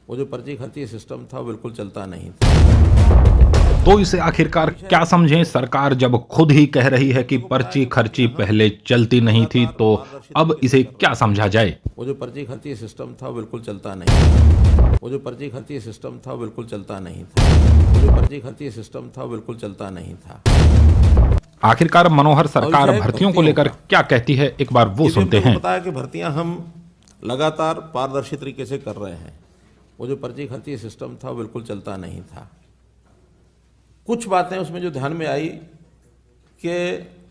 वो जो पर्ची खर्ची सिस्टम था बिल्कुल चलता नहीं था। तो इसे आखिरकार क्या समझें? सरकार जब खुद ही कह रही है कि पर्ची खर्ची पहले चलती नहीं थी, तो अब इसे क्या समझा जाए? वो जो पर्ची खर्ची सिस्टम था बिल्कुल चलता नहीं था। वो जो पर्ची खर्ची सिस्टम था बिल्कुल चलता नहीं था। वो जो पर्ची खर्ची सिस्टम था बिल्कुल चलता नहीं था। आखिरकार मनोहर सरकार भर्तियों को लेकर क्या कहती है, एक बार वो सुनते हैं। पता है कि भर्तियां हम लगातार पारदर्शी तरीके से कर रहे हैं। वो जो पर्ची खर्ची सिस्टम था बिल्कुल चलता नहीं था। कुछ बातें उसमें जो ध्यान में आई कि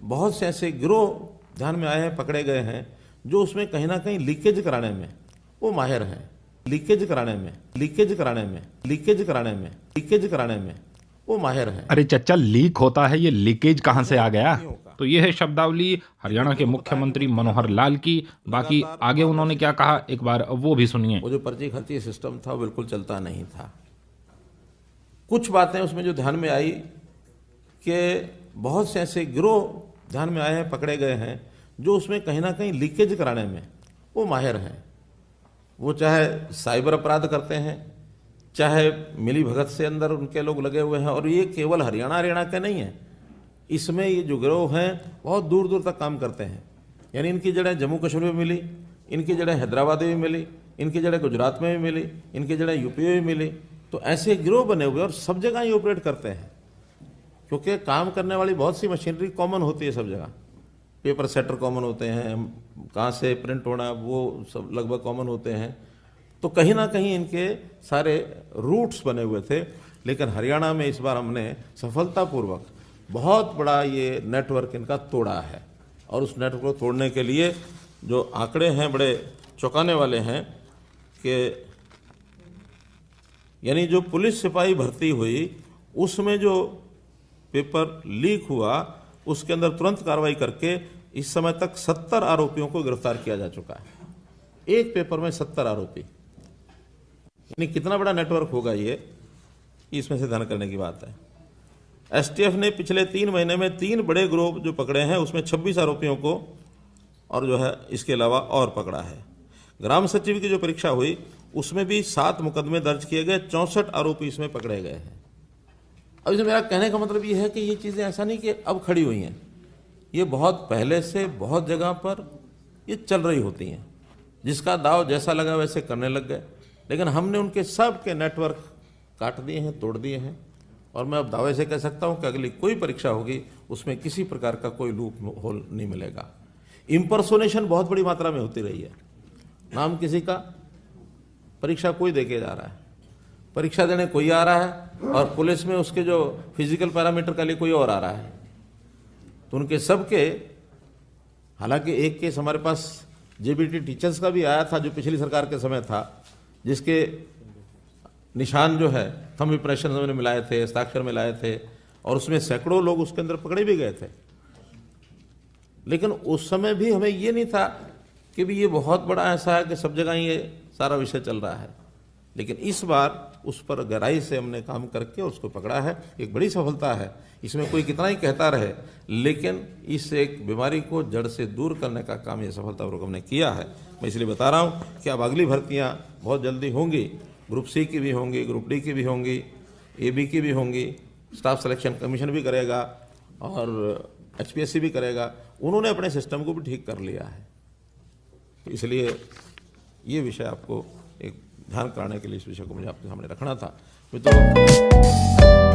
बहुत से ऐसे गिरोह ध्यान में आए हैं, पकड़े गए हैं, जो उसमें कहीं ना कहीं लीकेज कराने में वो माहिर हैं। लीकेज कराने में वो माहिर हैं। अरे चच्चा, लीक होता है, ये लीकेज कहां से आ गया? तो ये है शब्दावली हरियाणा के मुख्यमंत्री मनोहर लाल की। बाकी आगे उन्होंने क्या कहा, एक बार वो भी सुनिए। वो जो पर्ची खर्ची सिस्टम था बिल्कुल चलता नहीं था। कुछ बातें उसमें जो ध्यान में आई कि बहुत से ऐसे गिरोह ध्यान में आए हैं, पकड़े गए हैं, जो उसमें कहीं ना कहीं लीकेज कराने में वो माहिर हैं। वो चाहे साइबर अपराध करते हैं, चाहे मिली भगत से अंदर उनके लोग लगे हुए हैं। और ये केवल हरियाणा के नहीं है, इसमें ये जो गिरोह हैं बहुत दूर दूर तक काम करते हैं। यानी इनकी जड़ें जम्मू कश्मीर में मिली, इनकी जड़ें हैदराबाद में मिली, इनकी जड़ें गुजरात में भी मिली, इनकी जड़ें यूपी में भी मिली। तो ऐसे गिरोह बने हुए और सब जगह ये ऑपरेट करते हैं, क्योंकि काम करने वाली बहुत सी मशीनरी कॉमन होती है सब जगह। पेपर सेटर कॉमन होते हैं, कहाँ से प्रिंट होना वो सब लगभग कॉमन होते हैं। तो कहीं ना कहीं इनके सारे रूट्स बने हुए थे। लेकिन हरियाणा में इस बार हमने सफलतापूर्वक बहुत बड़ा ये नेटवर्क इनका तोड़ा है। और उस नेटवर्क को तोड़ने के लिए जो आंकड़े हैं बड़े चौंकाने वाले हैं कि यानी जो पुलिस सिपाही भर्ती हुई उसमें जो पेपर लीक हुआ उसके अंदर तुरंत कार्रवाई करके इस समय तक 70 आरोपियों को गिरफ्तार किया जा चुका है। एक पेपर में 70 आरोपी, यानी कितना बड़ा नेटवर्क होगा ये, इसमें से ध्यान करने की बात है। एसटीएफ ने पिछले 3 महीने में 3 बड़े गिरोह जो पकड़े हैं उसमें 26 आरोपियों को और जो है इसके अलावा और पकड़ा है। ग्राम सचिव की जो परीक्षा हुई उसमें भी 7 मुकदमे दर्ज किए गए, 64 आरोपी इसमें पकड़े गए हैं। अब इसमें मेरा कहने का मतलब ये है कि ये चीज़ें ऐसा नहीं कि अब खड़ी हुई हैं, ये बहुत पहले से बहुत जगह पर ये चल रही होती हैं। जिसका दाव जैसा लगा वैसे करने लग गए, लेकिन हमने उनके सब के नेटवर्क काट दिए हैं, तोड़ दिए हैं। और मैं अब दावे से कह सकता हूं कि अगली कोई परीक्षा होगी उसमें किसी प्रकार का कोई लूप होल नहीं मिलेगा। इंपर्सोनेशन बहुत बड़ी मात्रा में होती रही है। नाम किसी का, परीक्षा कोई दे के जा रहा है, परीक्षा देने कोई आ रहा है, और पुलिस में उसके जो फिजिकल पैरामीटर के लिए कोई और आ रहा है। तो उनके सबके, हालांकि एक केस हमारे पास जेबीटी टीचर्स का भी आया था जो पिछली सरकार के समय था, जिसके निशान जो है थंब इंप्रेशन में मिलाए थे, हस्ताक्षर में लाए थे, और उसमें सैकड़ों लोग उसके अंदर पकड़े भी गए थे। लेकिन उस समय भी हमें ये नहीं था कि भी ये बहुत बड़ा ऐसा है कि सब जगह ये सारा विषय चल रहा है। लेकिन इस बार उस पर गहराई से हमने काम करके उसको पकड़ा है, एक बड़ी सफलता है। इसमें कोई कितना ही कहता रहे, लेकिन इस एक बीमारी को जड़ से दूर करने का काम ये सफलतापूर्वक हमने किया है। मैं इसलिए बता रहा हूँ कि अब अगली भर्तियाँ बहुत जल्दी होंगी। ग्रुप सी की भी होंगी, ग्रुप डी की भी होंगी, एबी की भी होंगी। स्टाफ सिलेक्शन कमीशन भी करेगा और एचपीएससी भी करेगा। उन्होंने अपने सिस्टम को भी ठीक कर लिया है। तो इसलिए ये विषय आपको एक ध्यान कराने के लिए इस विषय को मुझे आपके सामने रखना था। मित्रों,